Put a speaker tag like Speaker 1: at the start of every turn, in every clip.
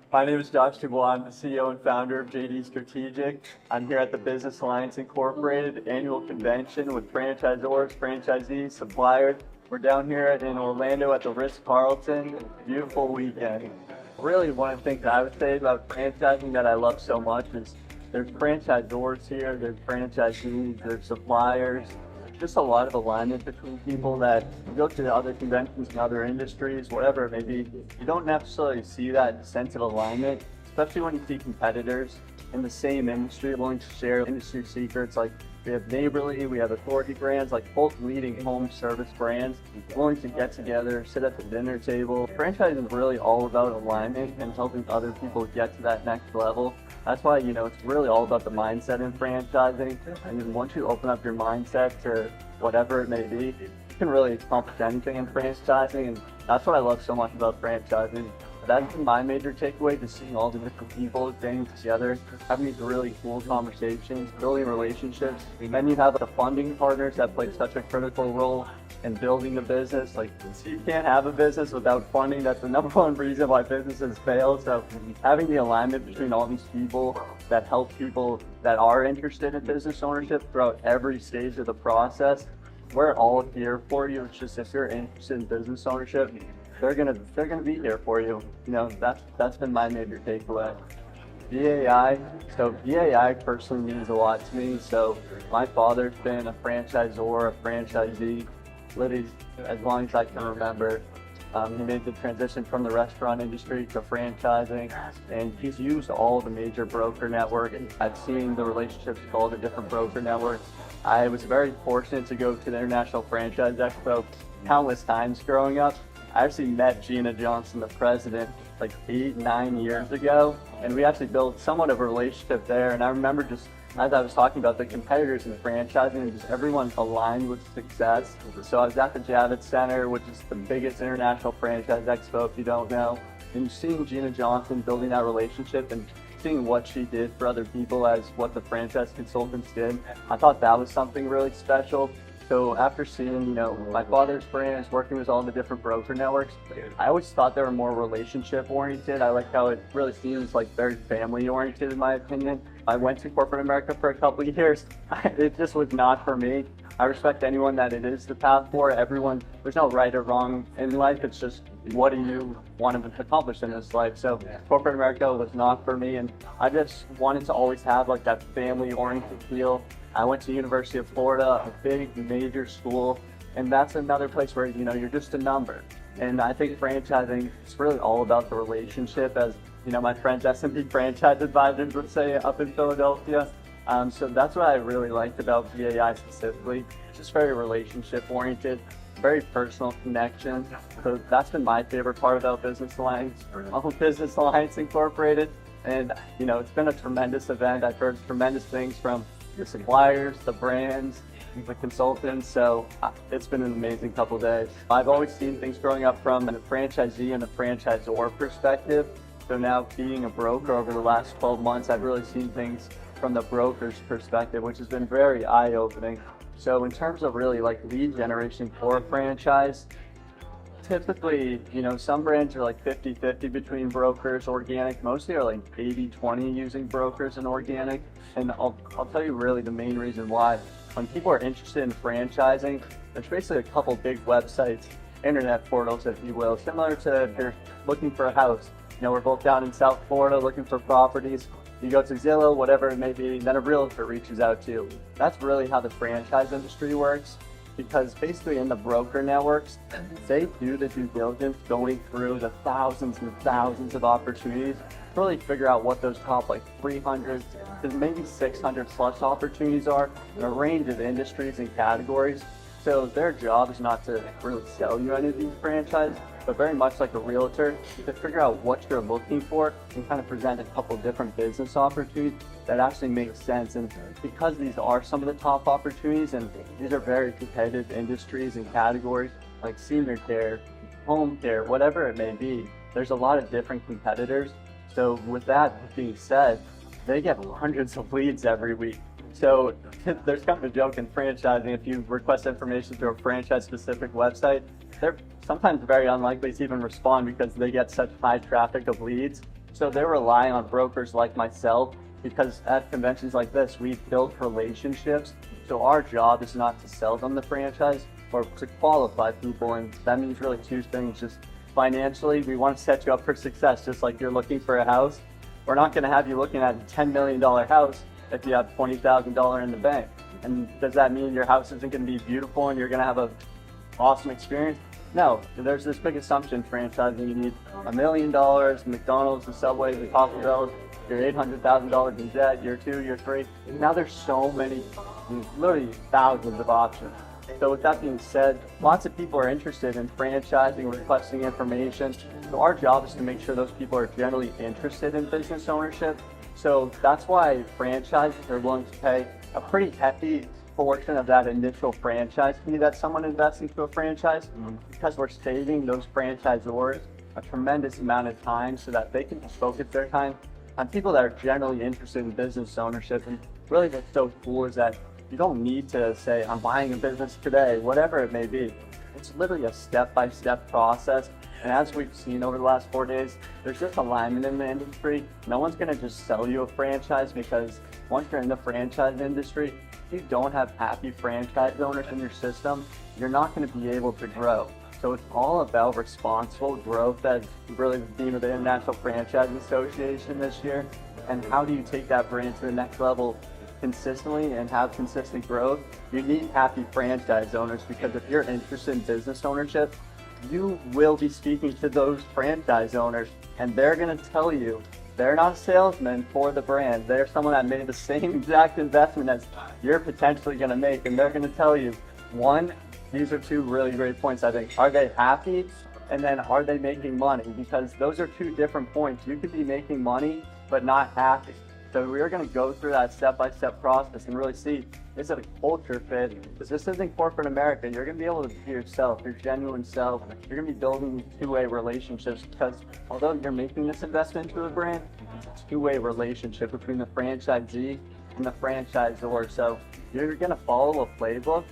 Speaker 1: My name is Josh DuBois. I'm the CEO and founder of JD Strategic. I'm here at the Business Alliance Incorporated annual convention with franchisors, franchisees, suppliers. We're down here in Orlando at the Ritz-Carlton. Beautiful weekend. Really, one of the things that I would say about franchising that I love so much is there's franchisors here, there's franchisees, there's suppliers. Just a lot of alignment between people that you go to the other conventions in other industries, whatever it may be. You don't necessarily see that sense of alignment, especially when you see competitors in the same industry willing to share industry secrets. Like we have Neighborly, we have Authority brands, like both leading home service brands, willing to get together, sit at the dinner table. Franchising is really all about alignment and helping other people get to that next level. That's why, it's really all about the mindset in franchising. And then once you open up your mindset to whatever it may be, you can really accomplish anything in franchising. And that's what I love so much about franchising. That's been my major takeaway, just seeing all the different people getting together, having these really cool conversations, building relationships. Then you have the funding partners that play such a critical role in building the business. Like, you can't have a business without funding. That's the number one reason why businesses fail. So having the alignment between all these people that help people that are interested in business ownership throughout every stage of the process, we're all here for you. It's just if you're interested in business ownership, they're gonna be here for you. That's been my major takeaway. BAI. So BAI personally means a lot to me. So my father's been a franchisor, a franchisee, literally as long as I can remember. He made the transition from the restaurant industry to franchising, and he's used all the major broker networks. I've seen the relationships with all the different broker networks. I was very fortunate to go to the International Franchise Expo countless times growing up. I actually met Gina Johnson, the president, like 8-9 years ago, and we actually built somewhat of a relationship there. And I remember just as I was talking about the competitors in franchising, and just everyone aligned with success. So I was at the Javits Center, which is the biggest international franchise expo, if you don't know, and seeing Gina Johnson building that relationship and seeing what she did for other people as what the franchise consultants did, I thought that was something really special. So after seeing, my father's brands, working with all the different broker networks, I always thought they were more relationship oriented. I like how it really seems like very family oriented in my opinion. I went to corporate America for a couple of years. It just was not for me. I respect anyone that it is the path for. Everyone, there's no right or wrong in life. It's just, what do you want to accomplish in this life? So corporate America was not for me, and I just wanted to always have like that family oriented feel. I went to University of Florida, a big major school, and that's another place where you're just a number. And I think franchising is really all about the relationship, as my friends S&P franchise advisors would say up in Philadelphia. So that's what I really liked about BAI specifically. It's just very relationship oriented, very personal connection. So that's been my favorite part about Business Alliance, Business Alliance Incorporated. And it's been a tremendous event. I've heard tremendous things from the suppliers, the brands, the consultants. So it's been an amazing couple of days. I've always seen things growing up from a franchisee and a franchisor perspective. So now being a broker over the last 12 months, I've really seen things from the broker's perspective, which has been very eye-opening. So in terms of really like lead generation for a franchise, typically, some brands are like 50-50 between brokers, organic. Mostly are like 80-20 using brokers and organic. And I'll tell you really the main reason why. When people are interested in franchising, there's basically a couple big websites, internet portals, if you will, similar to if you're looking for a house. We're both down in South Florida looking for properties. You go to Zillow, whatever it may be, then a realtor reaches out to you. That's really how the franchise industry works, because basically in the broker networks, they do the due diligence going through the thousands and thousands of opportunities to really figure out what those top 300 to maybe 600 plus opportunities are in a range of industries and categories. So their job is not to really sell you any of these franchises, but very much like a realtor, to figure out what you're looking for and kind of present a couple different business opportunities that actually make sense. And because these are some of the top opportunities, and these are very competitive industries and categories like senior care, home care, whatever it may be, there's a lot of different competitors. So with that being said, they get hundreds of leads every week. So there's kind of a joke in franchising, if you request information through a franchise-specific website, they're sometimes very unlikely to even respond because they get such high traffic of leads. So they rely on brokers like myself because at conventions like this, we build relationships. So our job is not to sell them the franchise or to qualify people. And that means really two things. Just financially, we want to set you up for success, just like you're looking for a house. We're not going to have you looking at a $10 million house if you have $20,000 in the bank. And does that mean your house isn't going to be beautiful and you're going to have an awesome experience? No, there's this big assumption franchising. You need $1 million, McDonald's, the Subway, the Taco Bell, you're $800,000 in debt, year 2, year 3. Now there's so many, literally thousands of options. So with that being said, lots of people are interested in franchising, requesting information. So our job is to make sure those people are generally interested in business ownership. So that's why franchises are willing to pay a pretty hefty portion of that initial franchise fee that someone invests into a franchise, because we're saving those franchisors a tremendous amount of time so that they can just focus their time on people that are generally interested in business ownership. And really what's so cool is that you don't need to say, I'm buying a business today, whatever it may be. It's literally a step-by-step process. And as we've seen over the last 4 days, there's just alignment in the industry. No one's gonna just sell you a franchise, because once you're in the franchise industry, if you don't have happy franchise owners in your system, you're not gonna be able to grow. So it's all about responsible growth. That's really the theme of the International Franchise Association this year. And how do you take that brand to the next level consistently and have consistent growth? You need happy franchise owners, because if you're interested in business ownership, you will be speaking to those franchise owners, and they're going to tell you they're not a salesman for the brand. They're someone that made the same exact investment as you're potentially going to make, and they're going to tell you, one, these are two really great points, I think. Are they happy? And then are they making money? Because those are two different points. You could be making money but not happy. So we're going to go through that step-by-step process and really see, is it a culture fit? Because this isn't corporate America. You're going to be able to be yourself, your genuine self. You're going to be building two-way relationships, because although you're making this investment into a brand, it's a two-way relationship between the franchisee and the franchisor. So you're going to follow a playbook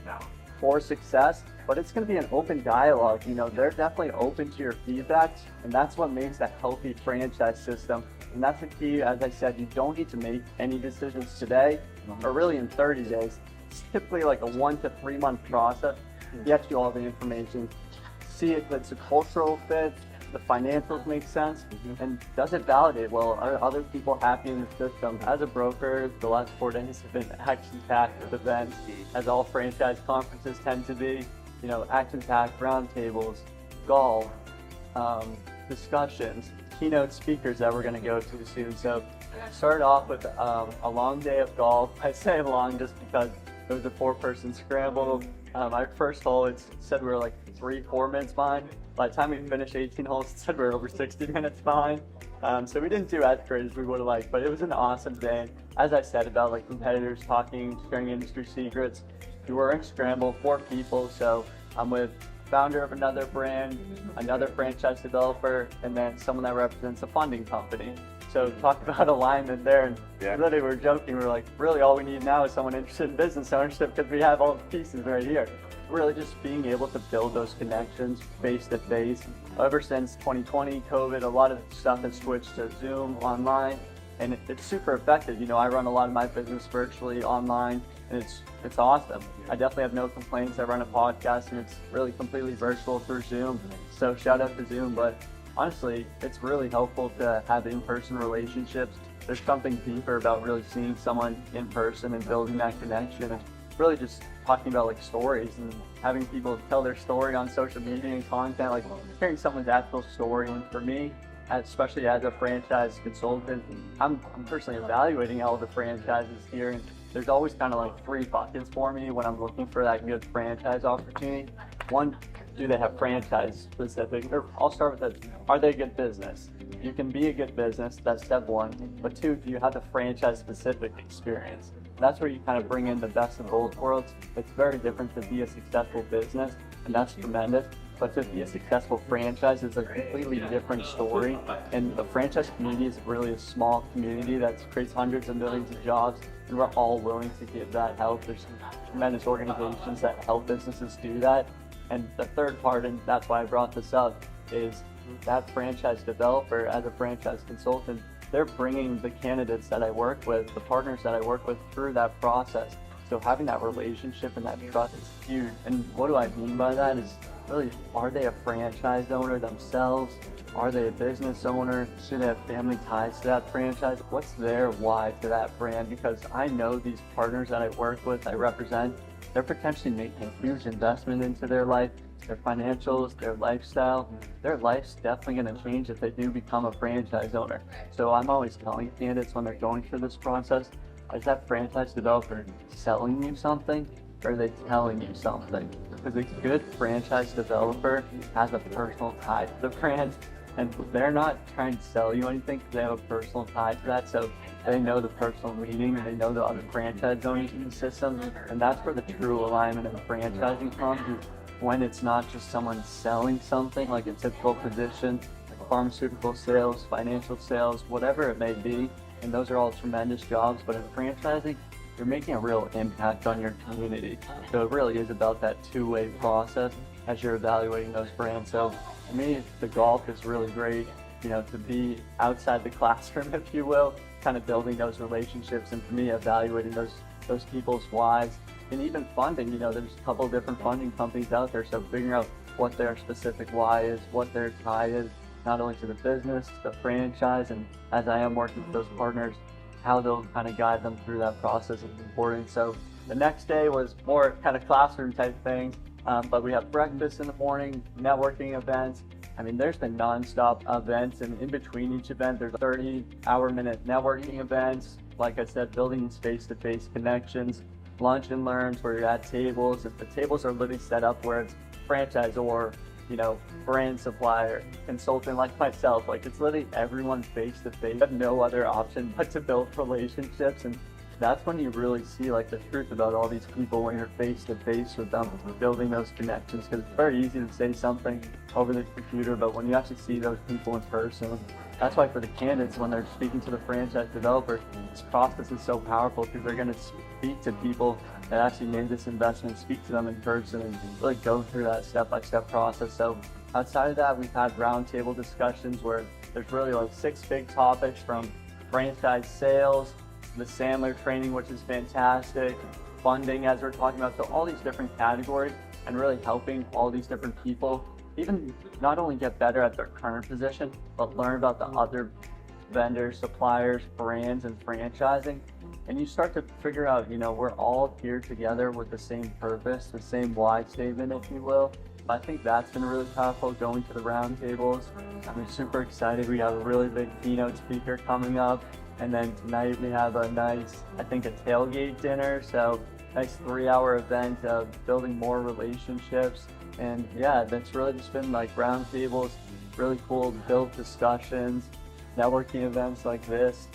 Speaker 1: for success, but it's going to be an open dialogue. You know, they're definitely open to your feedback, and that's what makes a healthy franchise system. And that's the key. As I said, you don't need to make any decisions today or really in 30 days. It's typically like a 1 to 3 month process to get you all the information, see if it's a cultural fit, the financials make sense, and does it validate well? Are other people happy in the system? As a broker, the last 4 days have been action-packed with events, as all franchise conferences tend to be. You know, action-packed roundtables, golf, discussions, keynote speakers that we're going to go to soon. So started off with a long day of golf. I say long just because it was a 4-person scramble. Our first hole, it said we were like 3-4 minutes behind. By the time we finished 18 holes, it said we were over 60 minutes behind. So we didn't do as great as we would have liked, but it was an awesome day. As I said, about like competitors talking, sharing industry secrets. We were in scramble, 4 people, so I'm with founder of another brand, another franchise developer, and then someone that represents a funding company. So talk about alignment there, and literally we're joking, we're like, really all we need now is someone interested in business ownership, because we have all the pieces right here. Really just being able to build those connections face to face. Ever since 2020, COVID, a lot of stuff has switched to Zoom, online, and it's super effective. You know, I run a lot of my business virtually online, and it's awesome. I definitely have no complaints. I run a podcast, and it's really completely virtual through Zoom. So shout out to Zoom, but honestly, it's really helpful to have in-person relationships. There's something deeper about really seeing someone in person and building that connection, and really just talking about like stories and having people tell their story on social media and content, like hearing someone's actual story. And for me, especially as a franchise consultant, I'm personally evaluating all the franchises here, and there's always kind of like 3 buckets for me when I'm looking for that good franchise opportunity. One, do they have franchise specific? Or I'll start with this, are they a good business? You can be a good business, that's step 1. But 2, do you have the franchise specific experience? That's where you kind of bring in the best of both worlds. It's very different to be a successful business, and that's tremendous. But to be a successful franchise is a completely different story. And the franchise community is really a small community that creates hundreds of millions of jobs, and we're all willing to give that help. There's tremendous organizations that help businesses do that. And the third part, and that's why I brought this up, is that franchise developer, as a franchise consultant, they're bringing the candidates that I work with, the partners that I work with through that process. So having that relationship and that trust is huge. And what do I mean by that is really, are they a franchise owner themselves? Are they a business owner? Do they have family ties to that franchise? What's their why to that brand? Because I know these partners that I work with, I represent, they're potentially making a huge investment into their life, their financials, their lifestyle. Their life's definitely going to change if they do become a franchise owner. So I'm always telling candidates when they're going through this process, is that franchise developer selling you something, or are they telling you something? Because a good franchise developer has a personal tie to the brand, and they're not trying to sell you anything because they have a personal tie to that. So they know the personal meaning, and they know the other franchise owners in the system, and that's where the true alignment of franchising comes, when it's not just someone selling something like a typical position, like pharmaceutical sales, financial sales, whatever it may be. And those are all tremendous jobs, but in franchising, you're making a real impact on your community. So it really is about that two-way process as you're evaluating those brands. So for me, the golf is really great, to be outside the classroom, if you will, kind of building those relationships, and for me, evaluating those people's whys. And even funding, there's a couple of different funding companies out there, so figuring out what their specific why is, what their tie is, not only to the business, the franchise, and as I am working with those partners, how they'll kind of guide them through that process is important. So the next day was more kind of classroom type things, but we have breakfast in the morning, networking events. I mean, there's been nonstop events, and in between each event, there's 30-hour-minute networking events. Like I said, building these face-to-face connections, lunch and learns where you're at tables. If the tables are literally set up where it's franchisor, brand supplier, consultant like myself, like it's literally everyone face to face. You have no other option but to build relationships, and that's when you really see like the truth about all these people when you're face to face with them, building those connections. Because it's very easy to say something over the computer, but when you actually see those people in person, that's why for the candidates, when they're speaking to the franchise developer, this process is so powerful, because they're going to speak to people that actually made this investment, speak to them in person, and really go through that step-by-step process. So outside of that, we've had roundtable discussions where there's really like 6 big topics, from franchise sales, the Sandler training, which is fantastic, funding, as we're talking about, so all these different categories, and really helping all these different people even not only get better at their current position, but learn about the other vendors, suppliers, brands, and franchising. And you start to figure out, we're all here together with the same purpose, the same why statement, if you will. I think that's been really powerful, going to the roundtables. I'm super excited. We have a really big keynote speaker coming up. And then tonight we have a nice, a tailgate dinner. So nice 3-hour event of building more relationships. And yeah, that's really just been like roundtables, really cool build discussions, networking events like this.